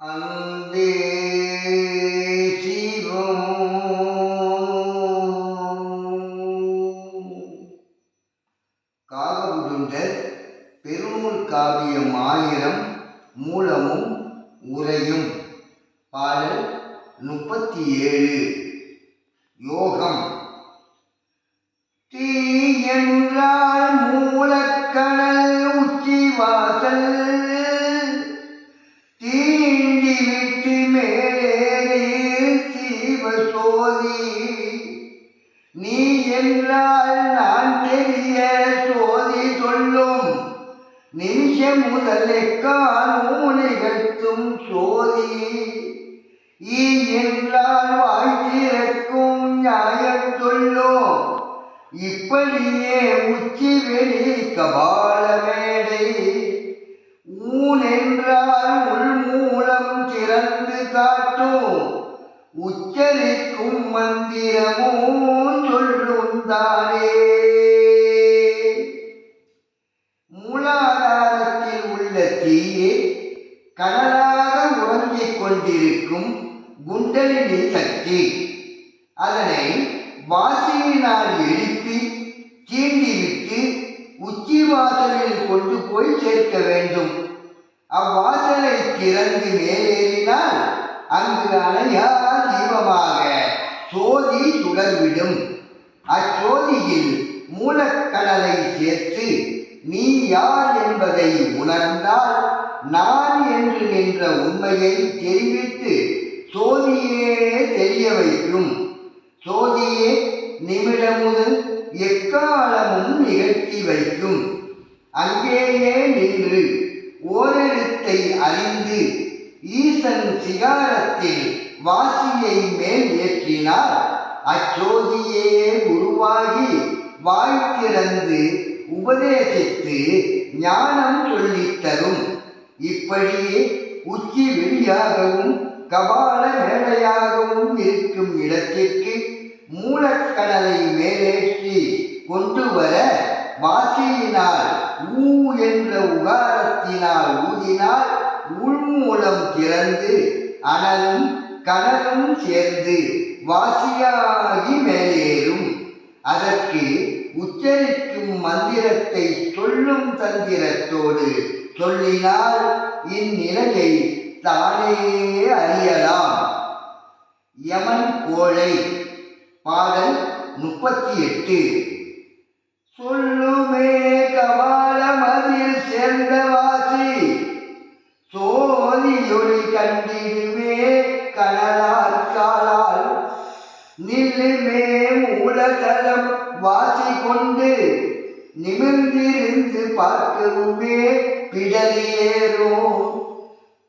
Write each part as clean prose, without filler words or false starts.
அன்பே சிவம். காகபுதுண்டர் பெருநூல் காவியம் 1000 மூலமும் உரையும். பாடல் 37. யோகம். தீ என்றால் மூலக்கணல் உச்சி வாசல் தீண்டி விட்டு மேலே தீபசோதி. நீ என்றால் நான் தெரிய சோதி சொல்லும் நிமிஷம் முதல் எக்காலும் நிகழ்த்தும் சோதி. ஈ என்றால் வாழ்த்திறக்கும் நியாயம் சொல்லும் இப்படியே உச்சி வெளி கபால மேடை. ஊன் என்றால் உள்மூலம் திறந்து காட்டும் உச்சரிக்கும் மந்திரமும் சொல்லும் தானே. மூலாதாரத்தில் உள்ள தீயே கடலாக உறங்கிக் கொண்டிருக்கும் குண்டலினி சக்தி. அதனை வாசியினால் எழுப்பி தீண்டிவிட்டு உச்சி வாசலில் கொண்டு போய் சேர்க்க வேண்டும். அவ்வாசலை திறந்து மேலேறினால் அங்கு அணையா தீபமாக சோதி சுடர்விடும். அச்சோதியில் மூலக்கடலை சேர்த்து நீ யார் என்பதை உணர்ந்தால் நான் என்று நின்ற உண்மையை தெரிவித்து சோதியே தெரிய வைக்கும். சோதியே நிமிடம் முதல் எக்காலமும் நிகழ்த்தி வைக்கும். அங்கேயே நின்று ஓரெழுத்தை அறிந்து ஈசன் சிகாரத்தில் வாசியை மேல் ஏற்றினார். அச்சோதியே உருவாகி வாய் திறந்து உபதேசித்து ஞானம் சொல்லித்தரும். இப்படியே உச்சி வெளியாகவும் கபால மேடையாகவும் இருக்கும் இடத்திற்கு மூலக்கடலை மேலேற்றி கொண்டு வர வாசியினால் ஊ என்ற உகாரத்தினால் ஊதினால் உள்மூலம் திறந்து அனலும் கனலும் சேர்ந்து வாசியாகி மேலேறும். அதற்கு உச்சரிக்கும் மந்திரத்தை சொல்லும் தந்திரத்தோடு சொல்லினால் இந்நிலையை தானே அறியலாம். யமன் கோழை. பாடல் 38. சொல்லுமே கபாலமதில் சேர்ந்த வாசி சோதியொளி கண்டிடுமே கனலால் காலால் நில்லுமே மூலதளம் வாசி கொண்டு நிமிர்ந்திருந்து பார்க்கவுமே பிடலியேறும்.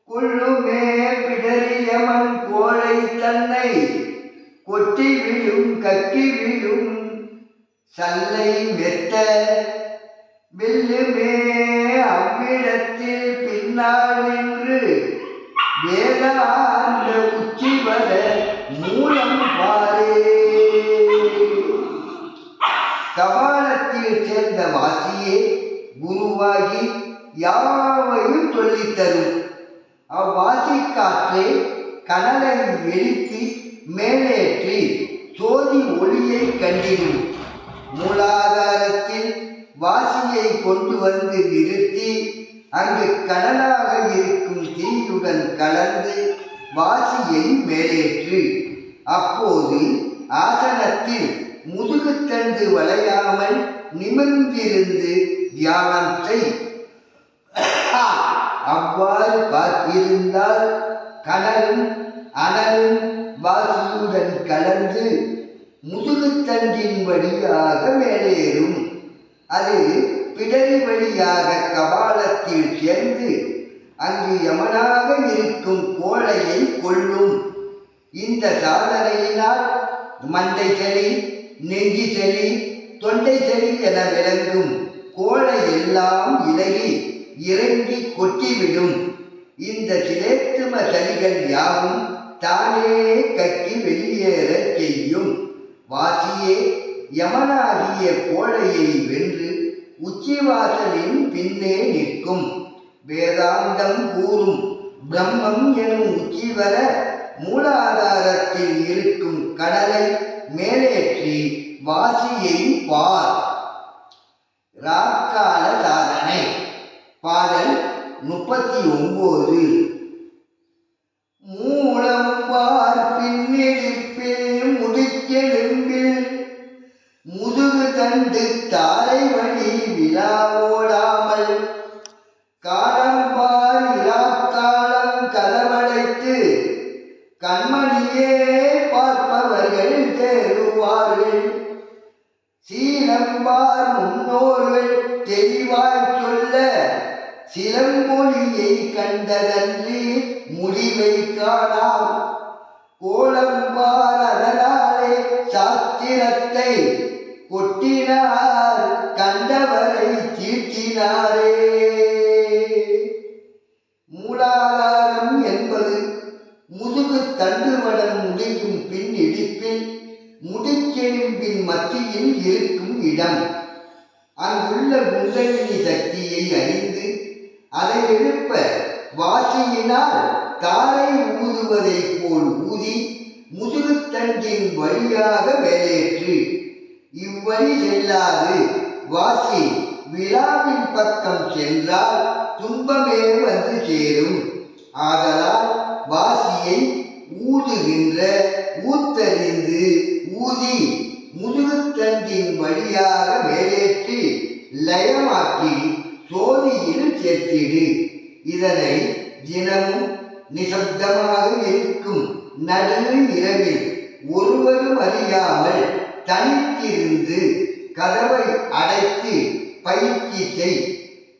கொள்ளுமே பிடலியமன் கோழை தன்னை கொட்டி விடும் கக்கி விடும் சல்லை மெத்த. வெல்லுமே அவ்விடத்தில் பின்னால் நின்று வேதாந்த உச்சி வர மூலம் பாரே. கபாலத்தில் சேர்ந்த வாசியே குருவாகி யாவையும் சொல்லித்தரும். அவ்வாசி காற்றே கனலை எழுப்பி மேலேற்றி சோதி ஒளியை கண்டிடும். மூலாதாரத்தில் வாசியை கொண்டு வந்து நிறுத்தி அங்கு கனலாக இருக்கும் தீயுடன் கலந்து வாசியை மேலேற்று. அப்போது ஆசனத்தில் முதுகுத்தண்டு வளையாமல் நிமிர்ந்திருந்து தியானம் செய். அவ்வாறு பார்த்திருந்தால் கனலும் அனலும் வாசியுடன் கலந்து முதுகுத்தண்டின் வழியாக மேலேறும். அது பிடரி வழியாக கபாலத்தில் சேர்ந்து அங்கு யமனாக இருக்கும் கோழையை கொள்ளும். இந்த சாதனையினால் மண்டை சளி, நெஞ்சி சளி, தொண்டை சளி என விளங்கும் கோழை எல்லாம் இலகி இறங்கி கொட்டிவிடும். இந்த சிலேத்தும சளிகள் யாவும் தானே கட்டி வெளியேற செய்யும். வாசியே யமனாகிய கோழையை வென்று உச்சிவாசலின் பின்னே நிற்கும். வேதாந்தம் கூறும் பிரம்மம் எனும் உச்சி வர மூலாதாரத்தில் இருக்கும் கடலை மேலேற்றி வாசியை பார். ராக்கால சாதனை பாடல் 39. மூலம் பார் பின்னிடிப்பில் முடிச்செலும்பில் முதுகு தண்டு தாரை வழி விழாவோடாமல் காலம்பார் இராக்காலம் கதவடைத்து கண்மணியே பார்ப்பவர்கள் தேறுவார்கள். சீலம்பார் முன்னோர்கள் தெளிவாய் சொல்ல சிலம்பொலியை கண்டதன்றி முடிவை காணாம். கோலம்பார் அதனாலே சாத்திரத்தை கொட்டினார் கண்டவரை தீர்த்தினாரே. மூலாதாரம் என்பது முதுகு தண்டுவடம் முடியும் பின் இடிப்பில் முடிச்செலும்பின் மத்தியில் இருக்கும் இடம். அங்குள்ள குண்டலினி சக்தியை அறிந்து அதை எழுப்ப வாசியினால் தாரை ஊதுவதை போல் ஊதி முதுகுத்தண்டின் வழியாக மேலேற்று. இவ்வழி செல்லாது வாசி விழாவின் பக்கம் சென்றால் துன்பமே வந்து சேரும். ஆதலால் வாசியை ஊதுகின்ற ஊத்தறிந்து ஊதி முதுகுத்தண்டின் வழியாக மேலேற்றி லயமாக்கி சோதியில் சேர்த்திடு. இதனை தினமும் நிசப்தமாக இருக்கும் நடு இரவில் ஒருவரும் அறியாமல் தனித்திருந்து கதவை அடைத்து பயிற்சி செய்.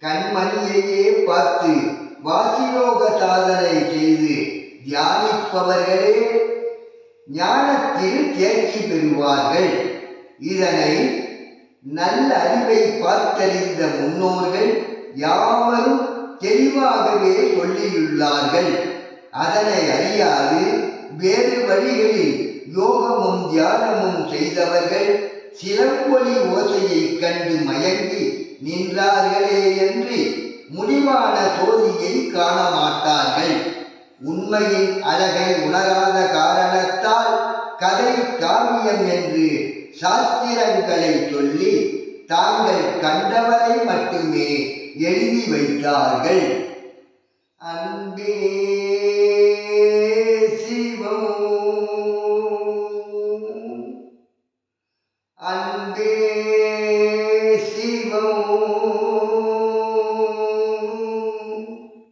கண்மணியையே பார்த்து வாசியோக சாதனை செய்து தியானிப்பவர்களே ஞானத்தில் தேர்ச்சி பெறுவார்கள். இதனை நல்ல அறிவை பார்த்தறிந்த முன்னோர்கள் யாவரும் தெளிவாகவே சொல்லியுள்ளார்கள். அதனை அறியாது வேறு வழிகளில் யோகமும் தியானமும் செய்தவர்கள் சிலம்பொலி ஓசையை கண்டு மயங்கி நின்றார்களே என்று முடிவான சோதியை காண மாட்டார்கள். உண்மையின் அழகை உணராத காரணத்தால் கதை காவியம் என்று சாஸ்திரங்களை சொல்லி தாங்கள் கண்டவரை மட்டுமே எழுதி வைத்தார்கள். அன்பே